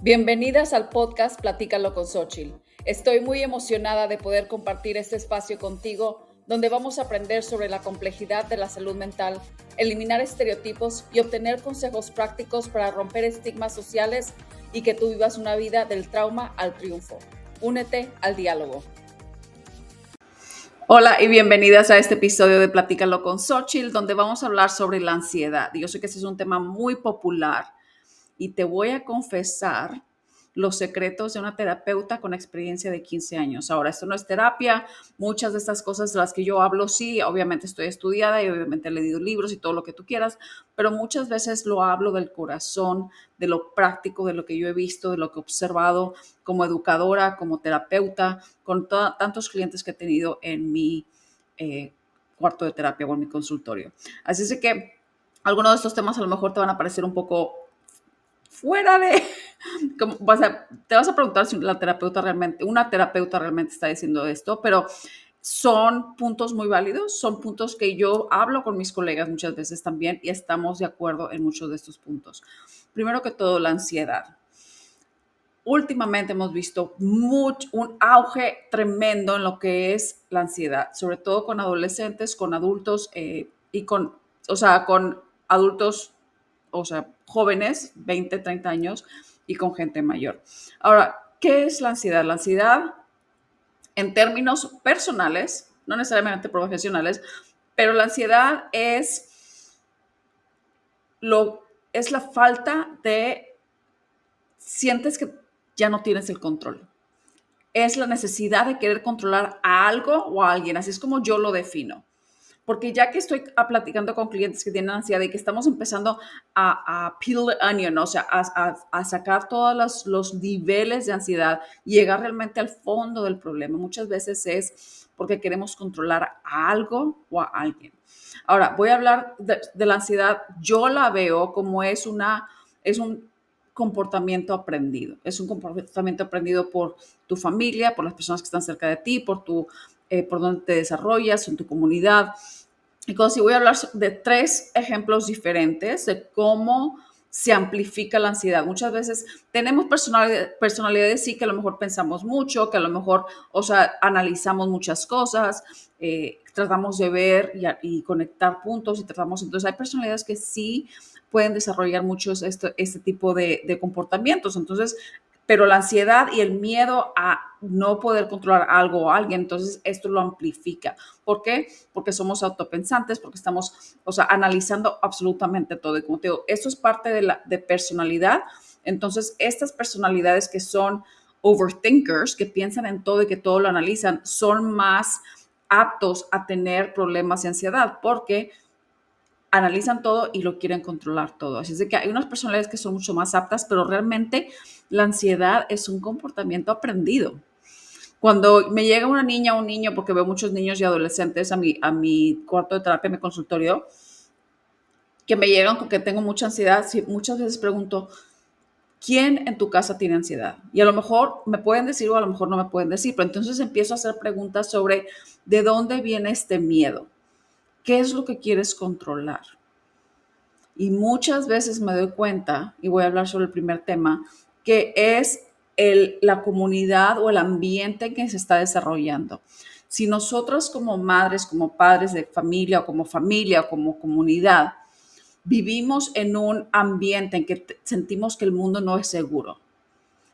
Bienvenidas al podcast Platícalo con Xochitl. Estoy muy emocionada de poder compartir este espacio contigo, donde vamos a aprender sobre la complejidad de la salud mental, eliminar estereotipos y obtener consejos prácticos para romper estigmas sociales y que tú vivas una vida del trauma al triunfo. Únete al diálogo. Hola y bienvenidas a este episodio de Platícalo con Xochitl, donde vamos a hablar sobre la ansiedad. Yo sé que este es un tema muy popular y te voy a confesar los secretos de una terapeuta con experiencia de 15 años. Ahora, esto no es terapia, muchas de estas cosas de las que yo hablo, sí, obviamente estoy estudiada y obviamente he leído libros y todo lo que tú quieras, pero muchas veces lo hablo del corazón, de lo práctico, de lo que yo he visto, de lo que he observado como educadora, como terapeuta, con tantos clientes que he tenido en mi cuarto de terapia o en mi consultorio. Así es que algunos de estos temas a lo mejor te van a parecer un poco fuera de, como, te vas a preguntar si una terapeuta realmente está diciendo esto, pero son puntos muy válidos, son puntos que yo hablo con mis colegas muchas veces también y estamos de acuerdo en muchos de estos puntos. Primero que todo, la ansiedad. Últimamente hemos visto un auge tremendo en lo que es la ansiedad, sobre todo con adolescentes, con adultos con adultos, jóvenes, 20, 30 años y con gente mayor. Ahora, ¿qué es la ansiedad? La ansiedad, en términos personales, no necesariamente profesionales, pero la ansiedad es la falta de, sientes que ya no tienes el control. Es la necesidad de querer controlar a algo o a alguien. Así es como yo lo defino. Porque ya que estoy platicando con clientes que tienen ansiedad y que estamos empezando a peel the onion, o sea, a sacar todos los niveles de ansiedad y llegar realmente al fondo del problema, muchas veces es porque queremos controlar a algo o a alguien. Ahora, voy a hablar de la ansiedad. Yo la veo como es un comportamiento aprendido. Es un comportamiento aprendido por tu familia, por las personas que están cerca de ti, por dónde te desarrollas, en tu comunidad. Entonces, voy a hablar de 3 ejemplos diferentes de cómo se amplifica la ansiedad. Muchas veces tenemos personalidades, sí, que a lo mejor pensamos mucho, que a lo mejor, analizamos muchas cosas, tratamos de ver y conectar puntos y tratamos. Entonces, hay personalidades que sí pueden desarrollar muchos este tipo de comportamientos. Entonces, pero la ansiedad y el miedo a no poder controlar algo o alguien, entonces esto lo amplifica. ¿Por qué? Porque somos autopensantes, porque estamos, analizando absolutamente todo. Y como te digo, esto es parte de personalidad. Entonces, estas personalidades que son overthinkers, que piensan en todo y que todo lo analizan, son más aptos a tener problemas de ansiedad, porque analizan todo y lo quieren controlar todo. Así es de que hay unas personalidades que son mucho más aptas, pero realmente la ansiedad es un comportamiento aprendido. Cuando me llega una niña o un niño, porque veo muchos niños y adolescentes a mi cuarto de terapia, a mi consultorio, que me llegan porque tengo mucha ansiedad, sí, muchas veces pregunto, ¿quién en tu casa tiene ansiedad? Y a lo mejor me pueden decir o a lo mejor no me pueden decir, pero entonces empiezo a hacer preguntas sobre de dónde viene este miedo, qué es lo que quieres controlar. Y muchas veces me doy cuenta, y voy a hablar sobre el primer tema, que es la comunidad o el ambiente en que se está desarrollando. Si nosotros como madres, como padres de familia o como comunidad, vivimos en un ambiente en que sentimos que el mundo no es seguro,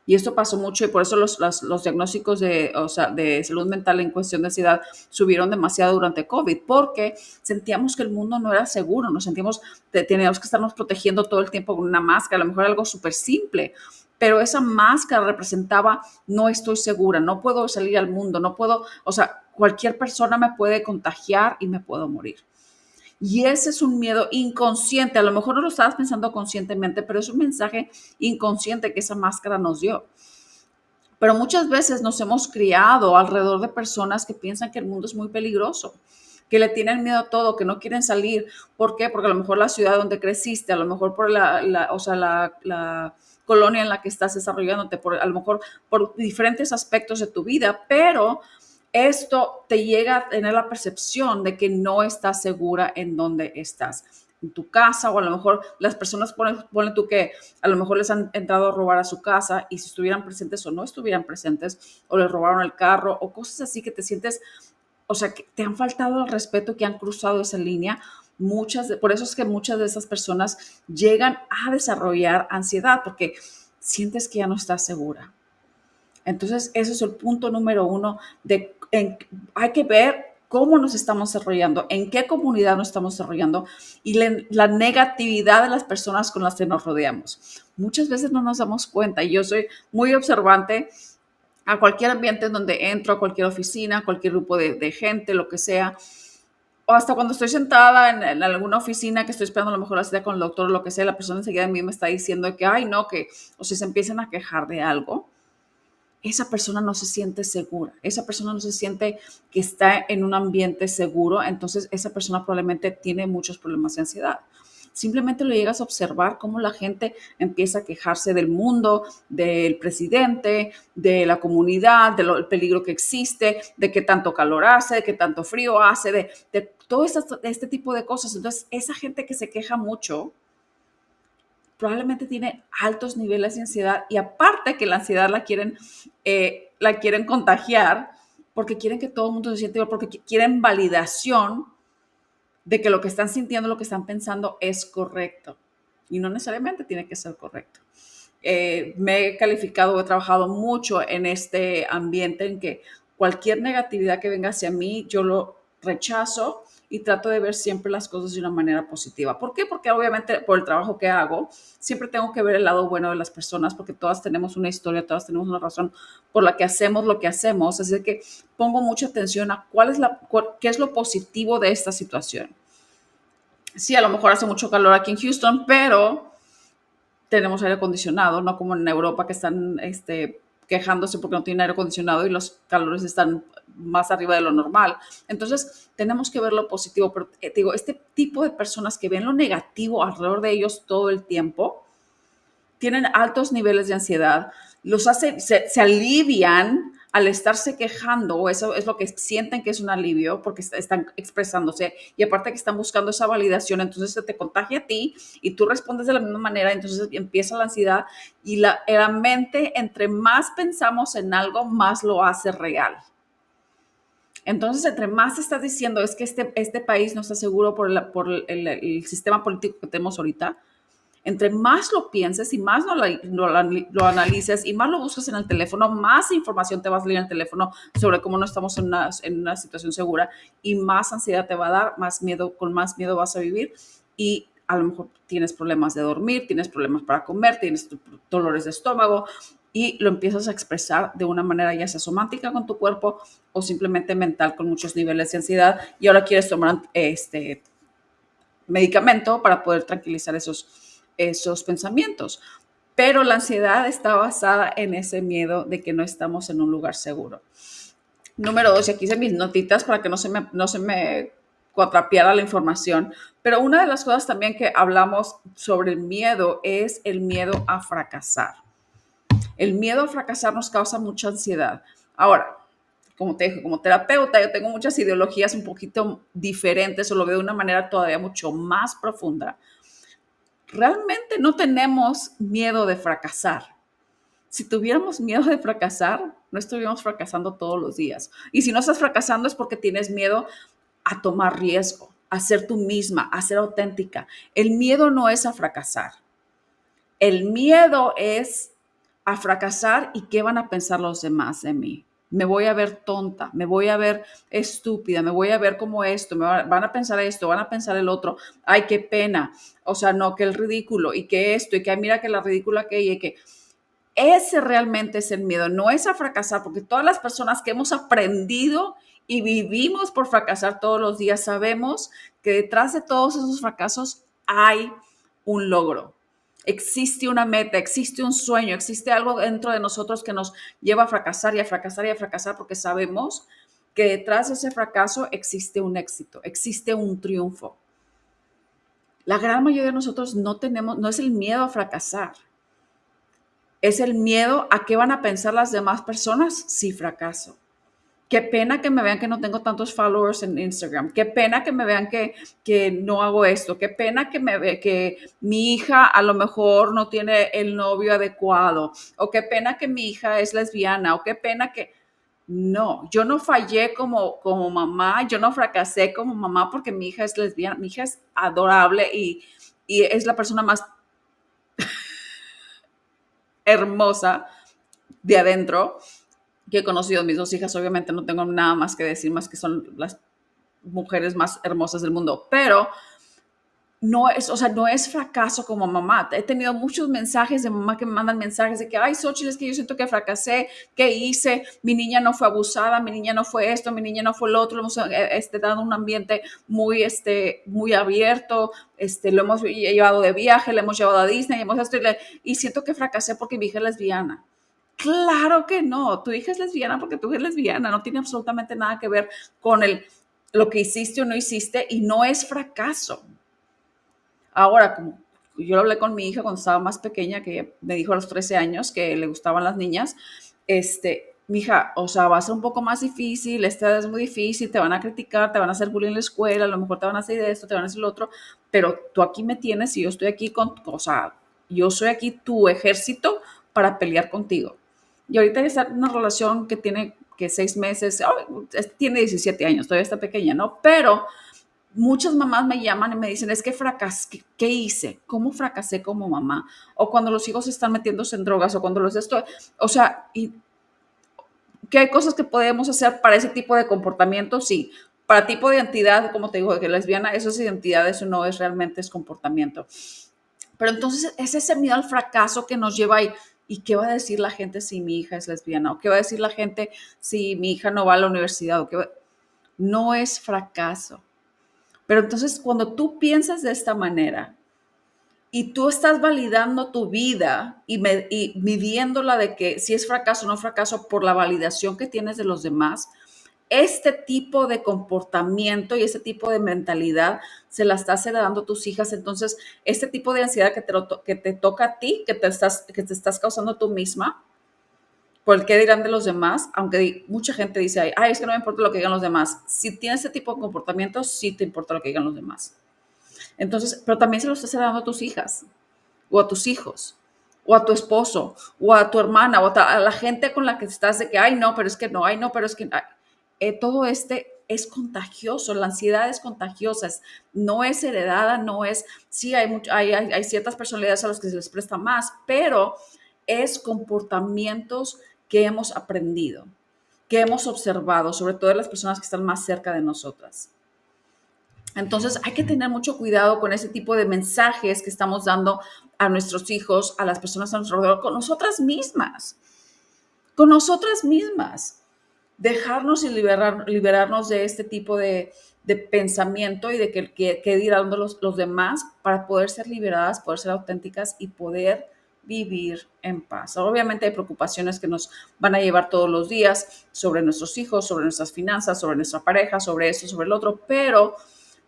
y esto pasó mucho y por eso los diagnósticos de salud mental en cuestión de ansiedad subieron demasiado durante COVID, porque sentíamos que el mundo no era seguro, nos sentíamos, teníamos que estarnos protegiendo todo el tiempo con una máscara, a lo mejor algo súper simple, pero esa máscara representaba, no estoy segura, no puedo salir al mundo, no puedo, cualquier persona me puede contagiar y me puedo morir. Y ese es un miedo inconsciente. A lo mejor no lo estabas pensando conscientemente, pero es un mensaje inconsciente que esa máscara nos dio. Pero muchas veces nos hemos criado alrededor de personas que piensan que el mundo es muy peligroso, que le tienen miedo a todo, que no quieren salir. ¿Por qué? Porque a lo mejor la ciudad donde creciste, a lo mejor por la colonia en la que estás desarrollándote, a lo mejor por diferentes aspectos de tu vida, pero esto te llega a tener la percepción de que no estás segura en donde estás. en tu casa, o a lo mejor las personas, ponen tú que a lo mejor les han entrado a robar a su casa y si estuvieran presentes o no estuvieran presentes, o les robaron el carro, o cosas así que te sientes, o sea, que te han faltado al respeto, que han cruzado esa línea. Por eso es que muchas de esas personas llegan a desarrollar ansiedad, porque sientes que ya no estás segura. Entonces, ese es el punto número uno hay que ver cómo nos estamos desarrollando, en qué comunidad nos estamos desarrollando y la negatividad de las personas con las que nos rodeamos. Muchas veces no nos damos cuenta y yo soy muy observante a cualquier ambiente en donde entro, a cualquier oficina, a cualquier grupo de gente, lo que sea, o hasta cuando estoy sentada en alguna oficina que estoy esperando a lo mejor la cita con el doctor o lo que sea, la persona enseguida de mí me está diciendo que, ay, no, que, o si se empiezan a quejar de algo, esa persona no se siente segura, esa persona no se siente que está en un ambiente seguro, entonces esa persona probablemente tiene muchos problemas de ansiedad. Simplemente lo llegas a observar cómo la gente empieza a quejarse del mundo, del presidente, de la comunidad, del peligro que existe, de qué tanto calor hace, de qué tanto frío hace, de todo este tipo de cosas. Entonces, esa gente que se queja mucho, probablemente tiene altos niveles de ansiedad y aparte que la ansiedad la quieren contagiar porque quieren que todo el mundo se sienta igual, porque quieren validación de que lo que están sintiendo, lo que están pensando es correcto y no necesariamente tiene que ser correcto. Me he calificado, he trabajado mucho en este ambiente en que cualquier negatividad que venga hacia mí, yo lo rechazo y trato de ver siempre las cosas de una manera positiva. ¿Por qué? Porque obviamente por el trabajo que hago, siempre tengo que ver el lado bueno de las personas, porque todas tenemos una historia, todas tenemos una razón por la que hacemos lo que hacemos. Así que pongo mucha atención a qué es lo positivo de esta situación. Sí, a lo mejor hace mucho calor aquí en Houston, pero tenemos aire acondicionado, no como en Europa que están quejándose porque no tienen aire acondicionado y los calores están más arriba de lo normal. Entonces, tenemos que ver lo positivo, pero digo, este tipo de personas que ven lo negativo alrededor de ellos todo el tiempo, tienen altos niveles de ansiedad, se alivian al estarse quejando, o eso es lo que sienten que es un alivio, porque están expresándose, y aparte que están buscando esa validación, entonces se te contagia a ti, y tú respondes de la misma manera, entonces empieza la ansiedad, y la mente, entre más pensamos en algo, más lo hace real. Entonces, entre más estás diciendo, es que este país no está seguro por el sistema político que tenemos ahorita, entre más lo pienses y más lo analices y más lo busques en el teléfono, más información te va a salir en el teléfono sobre cómo no estamos en una situación segura y más ansiedad te va a dar, con más miedo vas a vivir y a lo mejor tienes problemas de dormir, tienes problemas para comer, tienes dolores de estómago y lo empiezas a expresar de una manera ya sea somática con tu cuerpo o simplemente mental con muchos niveles de ansiedad y ahora quieres tomar medicamento para poder tranquilizar esos pensamientos. Pero la ansiedad está basada en ese miedo de que no estamos en un lugar seguro. Número 2, y aquí hice mis notitas para que no se me cuatrapeara la información, pero una de las cosas también que hablamos sobre el miedo es el miedo a fracasar. El miedo a fracasar nos causa mucha ansiedad. Ahora, como te dije, como terapeuta, yo tengo muchas ideologías un poquito diferentes o lo veo de una manera todavía mucho más profunda. Realmente no tenemos miedo de fracasar. Si tuviéramos miedo de fracasar, no estuviéramos fracasando todos los días. Y si no estás fracasando es porque tienes miedo a tomar riesgo, a ser tú misma, a ser auténtica. El miedo no es a fracasar. El miedo es a fracasar y qué van a pensar los demás de mí. Me voy a ver tonta, me voy a ver estúpida, me voy a ver como esto, van a pensar esto, van a pensar el otro. Ay, qué pena. O sea, no, que el ridículo y que esto y que mira que la ridícula que ella y que ese realmente es el miedo. No es a fracasar, porque todas las personas que hemos aprendido y vivimos por fracasar todos los días sabemos que detrás de todos esos fracasos hay un logro. Existe una meta, existe un sueño, existe algo dentro de nosotros que nos lleva a fracasar y a fracasar y a fracasar porque sabemos que detrás de ese fracaso existe un éxito, existe un triunfo. La gran mayoría de nosotros no es el miedo a fracasar, es el miedo a qué van a pensar las demás personas si fracaso. Qué pena que me vean que no tengo tantos followers en Instagram. Qué pena que me vean que no hago esto. Qué pena que me ve que mi hija a lo mejor no tiene el novio adecuado. O qué pena que mi hija es lesbiana. O qué pena que... No, yo no fallé como mamá. Yo no fracasé como mamá porque mi hija es lesbiana. Mi hija es adorable y es la persona más hermosa de adentro que he conocido. Mis dos hijas, obviamente no tengo nada más que decir, más que son las mujeres más hermosas del mundo, pero no es, o sea, no es fracaso como mamá. He tenido muchos mensajes de mamá que me mandan mensajes de que, ay, Xochitl, es que yo siento que fracasé, ¿qué hice? Mi niña no fue abusada, mi niña no fue esto, mi niña no fue lo otro, le hemos dado un ambiente muy abierto, lo hemos llevado de viaje, le hemos llevado a Disney, y siento que fracasé porque mi hija es lesbiana. Claro que no, tu hija es lesbiana porque tu hija es lesbiana, no tiene absolutamente nada que ver con lo que hiciste o no hiciste y no es fracaso. Ahora, como yo lo hablé con mi hija cuando estaba más pequeña, que me dijo a los 13 años que le gustaban las niñas, mi hija, o sea, va a ser un poco más difícil, esta edad es muy difícil, te van a criticar, te van a hacer bullying en la escuela, a lo mejor te van a hacer de esto, te van a hacer lo otro, pero tú aquí me tienes y yo estoy aquí o sea, yo soy aquí tu ejército para pelear contigo. Y ahorita está en una relación que tiene que 6 meses, tiene 17 años, todavía está pequeña, ¿no? Pero muchas mamás me llaman y me dicen, es que fracasé, ¿qué hice? ¿Cómo fracasé como mamá? O cuando los hijos están metiéndose en drogas, o cuando los estoy, o sea, y que hay cosas que podemos hacer para ese tipo de comportamiento, sí. Para tipo de identidad, como te digo, de que lesbiana, eso es identidad, eso no es realmente es comportamiento. Pero entonces es ese miedo al fracaso que nos lleva ahí. ¿Y qué va a decir la gente si mi hija es lesbiana? ¿O qué va a decir la gente si mi hija no va a la universidad? No es fracaso. Pero entonces cuando tú piensas de esta manera y tú estás validando tu vida y midiéndola de que si es fracaso o no fracaso por la validación que tienes de los demás, este tipo de comportamiento y este tipo de mentalidad se la estás heredando a tus hijas. Entonces, este tipo de ansiedad que te toca a ti, que te estás causando tú misma, por el qué dirán de los demás, aunque mucha gente dice, ay, es que no me importa lo que digan los demás. Si tienes este tipo de comportamiento, sí te importa lo que digan los demás. Entonces, pero también se lo estás dando a tus hijas, o a tus hijos, o a tu esposo, o a tu hermana, o a la gente con la que estás de que, ay, no, pero es que no, ay, no, pero es que... todo es contagioso, la ansiedad es contagiosa, no es heredada, no es, sí, hay ciertas personalidades a las que se les presta más, pero es comportamientos que hemos aprendido, que hemos observado, sobre todo de las personas que están más cerca de nosotras. Entonces hay que tener mucho cuidado con ese tipo de mensajes que estamos dando a nuestros hijos, a las personas a nuestro alrededor, con nosotras mismas, con nosotras mismas. Dejarnos y liberarnos de este tipo de pensamiento y de que dirán los demás para poder ser liberadas, poder ser auténticas y poder vivir en paz. Obviamente hay preocupaciones que nos van a llevar todos los días sobre nuestros hijos, sobre nuestras finanzas, sobre nuestra pareja, sobre esto, sobre el otro, pero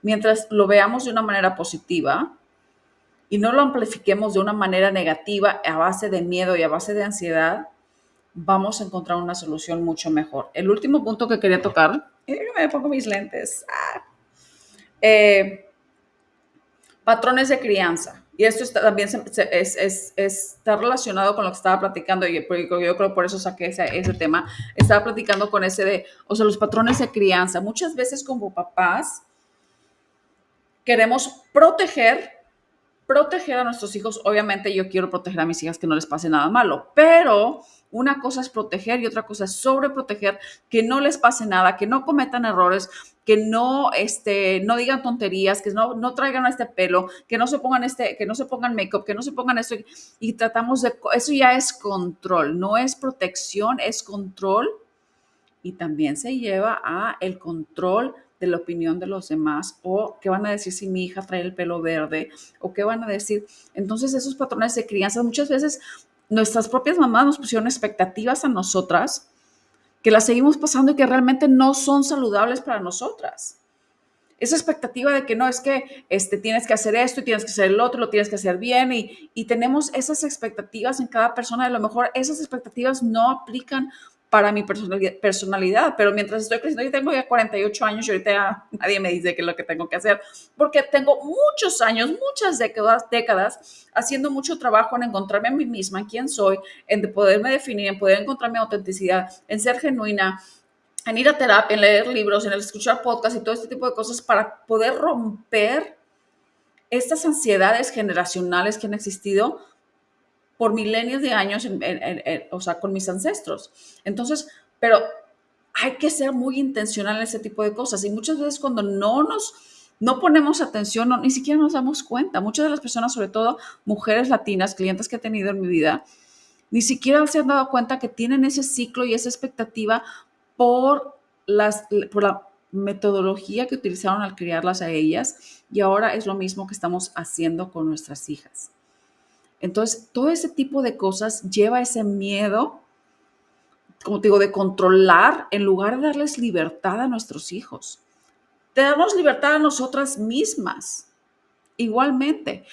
mientras lo veamos de una manera positiva y no lo amplifiquemos de una manera negativa a base de miedo y a base de ansiedad, vamos a encontrar una solución mucho mejor. El último punto que quería tocar, me pongo mis lentes, patrones de crianza. Y esto también está relacionado con lo que estaba platicando, y yo creo por eso saqué ese tema. Estaba platicando con o sea, los patrones de crianza. Muchas veces como papás queremos proteger a nuestros hijos. Obviamente yo quiero proteger a mis hijas que no les pase nada malo, pero una cosa es proteger y otra cosa es sobreproteger, que no les pase nada, que no cometan errores, que no digan tonterías, que no traigan este pelo, que no se pongan make-up, que no se pongan esto, y tratamos eso ya es control, no es protección, es control, y también se lleva a el control de la opinión de los demás, o qué van a decir si mi hija trae el pelo verde, o qué van a decir. Entonces esos patrones de crianza, muchas veces nuestras propias mamás nos pusieron expectativas a nosotras que las seguimos pasando y que realmente no son saludables para nosotras. Esa expectativa de que no, es que tienes que hacer esto y tienes que hacer el otro, lo tienes que hacer bien, y tenemos esas expectativas en cada persona. A lo mejor esas expectativas no aplican para mi personalidad, pero mientras estoy creciendo, yo tengo ya 48 años y ahorita ya nadie me dice qué es lo que tengo que hacer, porque tengo muchos años, muchas décadas haciendo mucho trabajo en encontrarme a mí misma, en quién soy, en poderme definir, en poder encontrar mi autenticidad, en ser genuina, en ir a terapia, en leer libros, en escuchar podcasts y todo este tipo de cosas para poder romper estas ansiedades generacionales que han existido por milenios de años, o sea, con mis ancestros. Entonces, pero hay que ser muy intencional en ese tipo de cosas. Y muchas veces cuando no ponemos atención, ni siquiera nos damos cuenta. Muchas de las personas, sobre todo mujeres latinas, clientes que he tenido en mi vida, ni siquiera se han dado cuenta que tienen ese ciclo y esa expectativa por, por la metodología que utilizaron al criarlas a ellas. Y ahora es lo mismo que estamos haciendo con nuestras hijas. Entonces, todo ese tipo de cosas lleva ese miedo, como te digo, de controlar en lugar de darles libertad a nuestros hijos. De darnos libertad a nosotras mismas. Igualmente,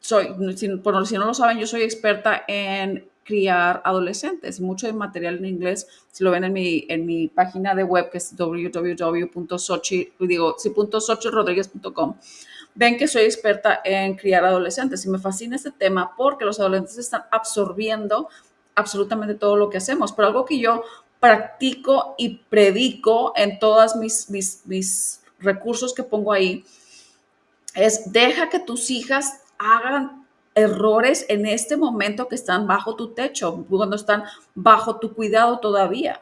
si no lo saben, yo soy experta en criar adolescentes. Mucho de material en inglés, si lo ven en mi página de web, que es www.xochitrodriguez.com, ven que soy experta en criar adolescentes y me fascina este tema porque los adolescentes están absorbiendo absolutamente todo lo que hacemos, pero algo que yo practico y predico en todos mis recursos que pongo ahí es: deja que tus hijas hagan errores en este momento que están bajo tu techo, cuando están bajo tu cuidado todavía.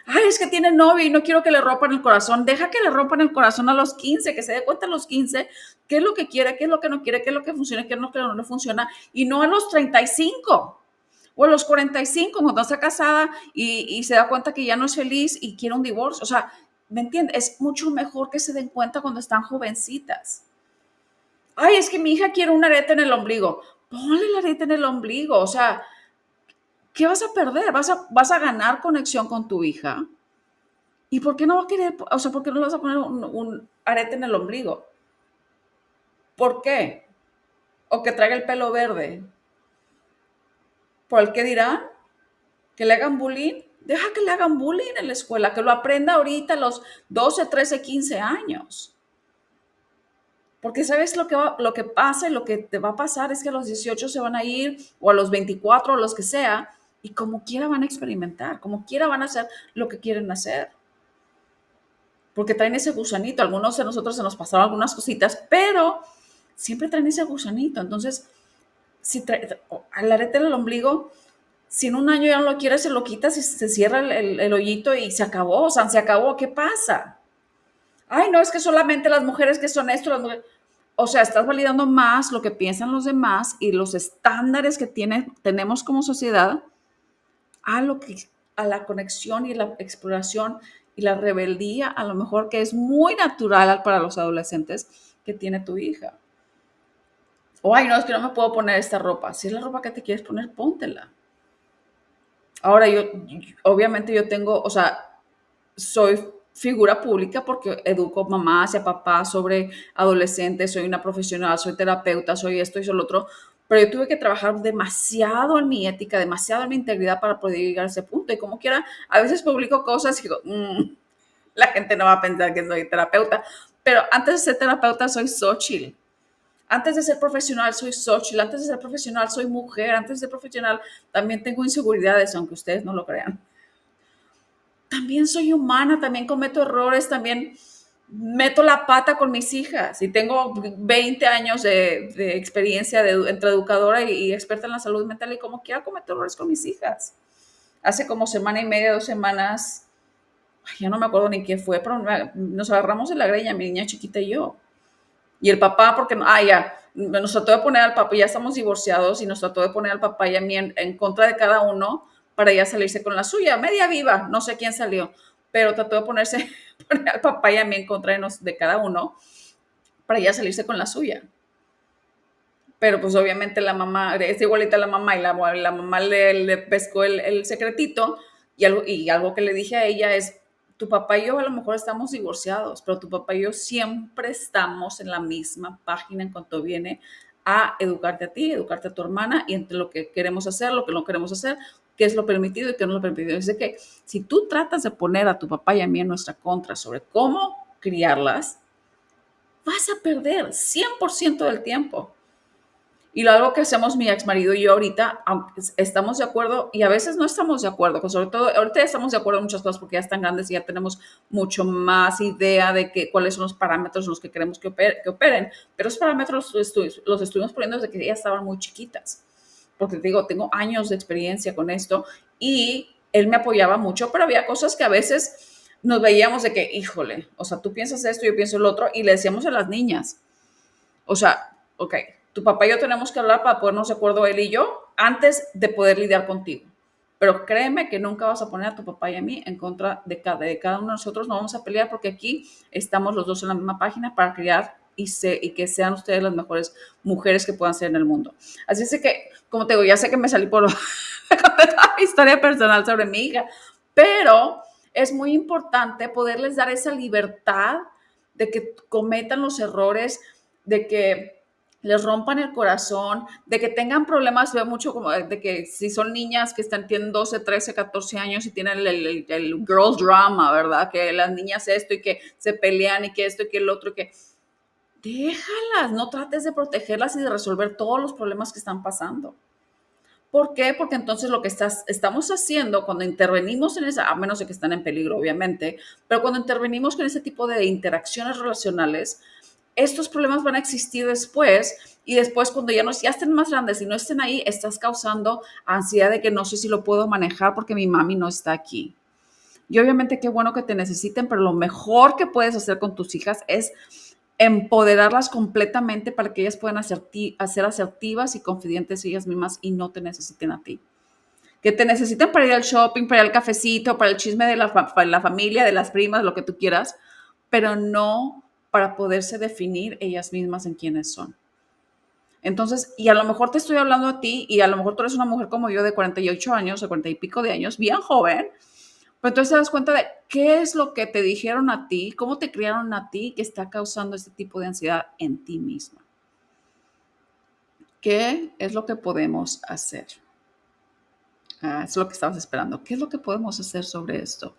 Ay, es que tiene novio y no quiero que le rompan el corazón. Deja que le rompan el corazón a los 15, que se dé cuenta a los 15 qué es lo que quiere, qué es lo que no quiere, qué es lo que funciona, qué es lo que no le funciona, y no a los 35 o a los 45 cuando está casada y se da cuenta que ya no es feliz y quiere un divorcio. O sea, ¿me entiendes? Es mucho mejor que se den cuenta cuando están jovencitas. Ay, es que mi hija quiere un arete en el ombligo. Ponle el arete en el ombligo. O sea, ¿qué vas a perder? ¿Vas a ganar conexión con tu hija? ¿Y por qué no va a querer? O sea, ¿por qué no le vas a poner un arete en el ombligo? ¿Por qué? O que traiga el pelo verde. ¿Por el qué dirán? ¿Que le hagan bullying? Deja que le hagan bullying en la escuela, que lo aprenda ahorita a los 12, 13, 15 años. Porque sabes lo que pasa y lo que te va a pasar es que a los 18 se van a ir, o a los 24, o los que sea, y como quiera van a experimentar, como quiera van a hacer lo que quieren hacer. Porque traen ese gusanito. Algunos de nosotros se nos pasaron algunas cositas, pero siempre traen ese gusanito. Entonces, si al arete en el ombligo, si en un año ya no lo quieres, se lo quitas y se cierra el hoyito y se acabó. O sea, se acabó. ¿Qué pasa? Ay, no, es que solamente las mujeres que son esto, las mujeres. O sea, estás validando más lo que piensan los demás y los estándares que tenemos como sociedad a la conexión y la exploración y la rebeldía, a lo mejor que es muy natural para los adolescentes que tiene tu hija. O, ay, no, es que no me puedo poner esta ropa. Si es la ropa que te quieres poner, póntela. Ahora, obviamente yo tengo, o sea, soy figura pública porque educo mamás y a papás sobre adolescentes, soy una profesional, soy terapeuta, soy esto y soy lo otro, pero yo tuve que trabajar demasiado en mi ética, demasiado en mi integridad para poder llegar a ese punto. Y como quiera, a veces publico cosas y digo, la gente no va a pensar que soy terapeuta, pero antes de ser terapeuta soy Xochitl. Antes de ser profesional soy Xochitl, antes de ser profesional soy mujer, antes de ser profesional también tengo inseguridades, aunque ustedes no lo crean. También soy humana, también cometo errores, también meto la pata con mis hijas y tengo 20 años de experiencia entre educadora y experta en la salud mental y como quiera cometo errores con mis hijas. Hace como semana y media, 2 semanas, ya no me acuerdo ni qué fue, pero nos agarramos de la greña, mi niña chiquita y yo. Y el papá, porque ya, nos trató de poner al papá, ya estamos divorciados y nos trató de poner al papá y a mí en contra de cada uno para ya salirse con la suya, media viva, no sé quién salió, pero trató de poner al papá y a mí en contra de cada uno para ya salirse con la suya. Pero pues obviamente la mamá, es igualita a la mamá y la mamá le pescó el secretito y algo que le dije a ella es: tu papá y yo a lo mejor estamos divorciados, pero tu papá y yo siempre estamos en la misma página en cuanto viene a educarte a ti, educarte a tu hermana y entre lo que queremos hacer, lo que no queremos hacer, qué es lo permitido y qué no es lo permitido. Es de que si tú tratas de poner a tu papá y a mí en nuestra contra sobre cómo criarlas, vas a perder 100% del tiempo. Y algo que hacemos mi ex marido y yo ahorita, aunque estamos de acuerdo y a veces no estamos de acuerdo, pues sobre todo ahorita ya estamos de acuerdo en muchas cosas porque ya están grandes y ya tenemos mucho más idea de cuáles son los parámetros en los que queremos que operen. Pero esos parámetros los estuvimos poniendo desde que ya estaban muy chiquitas. Porque te digo, tengo años de experiencia con esto y él me apoyaba mucho, pero había cosas que a veces nos veíamos de que, híjole, o sea, tú piensas esto, yo pienso el otro, y le decíamos a las niñas, o sea, ok, tu papá y yo tenemos que hablar para ponernos de acuerdo él y yo antes de poder lidiar contigo. Pero créeme que nunca vas a poner a tu papá y a mí en contra de cada uno de nosotros. No vamos a pelear porque aquí estamos los dos en la misma página para criar y que sean ustedes las mejores mujeres que puedan ser en el mundo. Así es que, como te digo, ya sé que me salí por toda mi historia personal sobre mi hija, pero es muy importante poderles dar esa libertad de que cometan los errores, de que les rompan el corazón, de que tengan problemas, veo mucho como de que si son niñas que tienen 12, 13, 14 años y tienen el girls drama, ¿verdad? Que las niñas esto y que se pelean y que esto y que el otro y que déjalas, no trates de protegerlas y de resolver todos los problemas que están pasando. ¿Por qué? Porque entonces lo que estamos haciendo cuando intervenimos en esa, a menos de que están en peligro, obviamente, pero cuando intervenimos con ese tipo de interacciones relacionales, estos problemas van a existir después y después cuando ya estén más grandes y no estén ahí, estás causando ansiedad de que no sé si lo puedo manejar porque mi mami no está aquí. Y obviamente qué bueno que te necesiten, pero lo mejor que puedes hacer con tus hijas es empoderarlas completamente para que ellas puedan ser asertivas y confidentes ellas mismas y no te necesiten a ti. Que te necesiten para ir al shopping, para ir al cafecito, para el chisme de la familia, de las primas, lo que tú quieras, pero no para poderse definir ellas mismas en quiénes son. Entonces, y a lo mejor te estoy hablando a ti y a lo mejor tú eres una mujer como yo de 48 años, de 40 y pico de años, bien joven, pero entonces te das cuenta de qué es lo que te dijeron a ti, cómo te criaron a ti que está causando este tipo de ansiedad en ti misma. ¿Qué es lo que podemos hacer? Es lo que estabas esperando. ¿Qué es lo que podemos hacer sobre esto?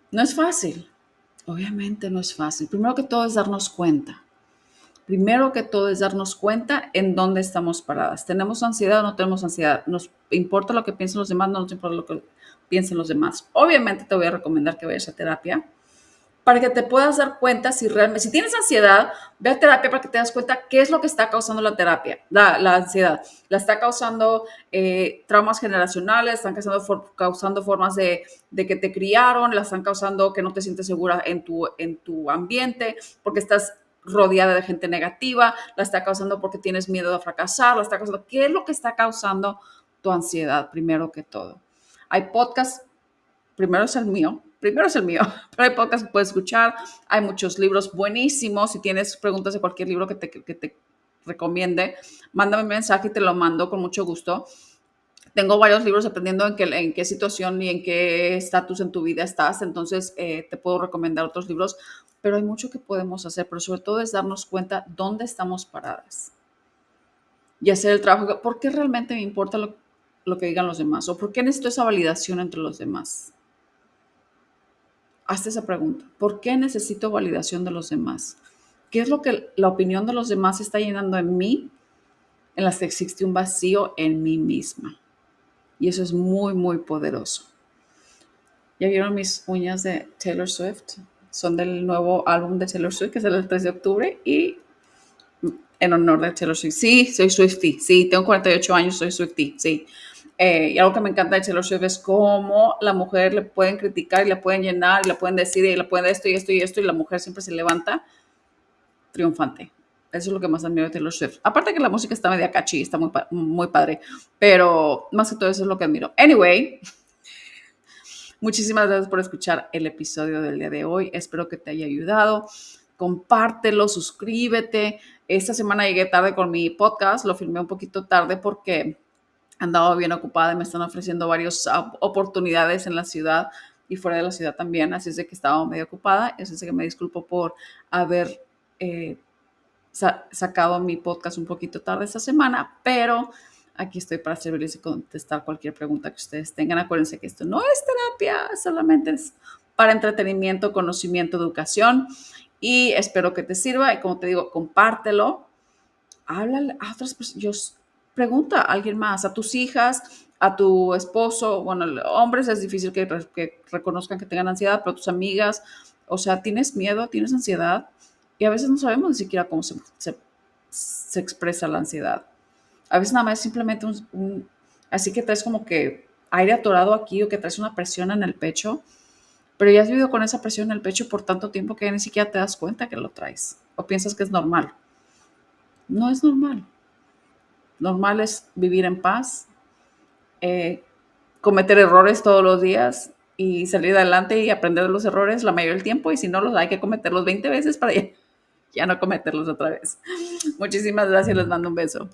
No es fácil. Obviamente no es fácil. Primero que todo es darnos cuenta. Primero que todo es darnos cuenta en dónde estamos paradas. ¿Tenemos ansiedad o no tenemos ansiedad? ¿Nos importa lo que piensen los demás? No nos importa lo que piensen los demás. Obviamente te voy a recomendar que vayas a terapia para que te puedas dar cuenta si realmente, si tienes ansiedad, ve a terapia para que te das cuenta qué es lo que está causando la terapia, la ansiedad. La está causando traumas generacionales, están causando formas de que te criaron, la están causando que no te sientes segura en tu ambiente, porque estás rodeada de gente negativa, la está causando porque tienes miedo a fracasar, la está causando. ¿Qué es lo que está causando tu ansiedad, primero que todo? Hay podcasts, primero es el mío, pero hay podcasts que puedes escuchar, hay muchos libros buenísimos, si tienes preguntas de cualquier libro que te recomiende, mándame un mensaje y te lo mando con mucho gusto. Tengo varios libros dependiendo en qué situación y en qué estatus en tu vida estás, entonces te puedo recomendar otros libros, pero hay mucho que podemos hacer, pero sobre todo es darnos cuenta dónde estamos paradas y hacer el trabajo. ¿Por qué realmente me importa lo que digan los demás? ¿O por qué necesito esa validación entre los demás? Hazte esa pregunta. ¿Por qué necesito validación de los demás? ¿Qué es lo que la opinión de los demás está llenando en mí, en las que existe un vacío en mí misma? Y eso es muy, muy poderoso. ¿Ya vieron mis uñas de Taylor Swift? Son del nuevo álbum de Taylor Swift, que sale el 3 de octubre, y en honor de Taylor Swift. Sí, soy Swiftie. Sí, tengo 48 años, soy Swiftie. Sí. Y algo que me encanta de Taylor Swift es cómo la mujer le pueden criticar y le pueden llenar y le pueden decir y le pueden esto y esto y esto y la mujer siempre se levanta triunfante. Eso es lo que más admiro de Taylor Swift. Aparte que la música está media catchy, está muy padre, pero más que todo eso es lo que admiro. Anyway, muchísimas gracias por escuchar el episodio del día de hoy. Espero que te haya ayudado. Compártelo, suscríbete. Esta semana llegué tarde con mi podcast, lo filmé un poquito tarde porque andaba bien ocupada y me están ofreciendo varias oportunidades en la ciudad y fuera de la ciudad también, así es de que estaba medio ocupada, así es de que me disculpo por haber sacado mi podcast un poquito tarde esta semana, pero aquí estoy para servirles y contestar cualquier pregunta que ustedes tengan. Acuérdense que esto no es terapia, solamente es para entretenimiento, conocimiento, educación, y espero que te sirva. Y como te digo, compártelo, háblale a otras personas, pregunta a alguien más, a tus hijas, a tu esposo. Bueno, hombres es difícil que reconozcan que tengan ansiedad, pero tus amigas, o sea, tienes miedo, tienes ansiedad, y a veces no sabemos ni siquiera cómo se expresa la ansiedad. A veces nada más es simplemente así que traes como que aire atorado aquí, o que traes una presión en el pecho, pero ya has vivido con esa presión en el pecho por tanto tiempo que ya ni siquiera te das cuenta que lo traes, o piensas que es normal. No es normal. Normal es vivir en paz, eh, cometer errores todos los días y salir adelante y aprender de los errores la mayoría del tiempo, y si no, los hay que cometerlos 20 veces para ya no cometerlos otra vez. Muchísimas gracias, les mando un beso.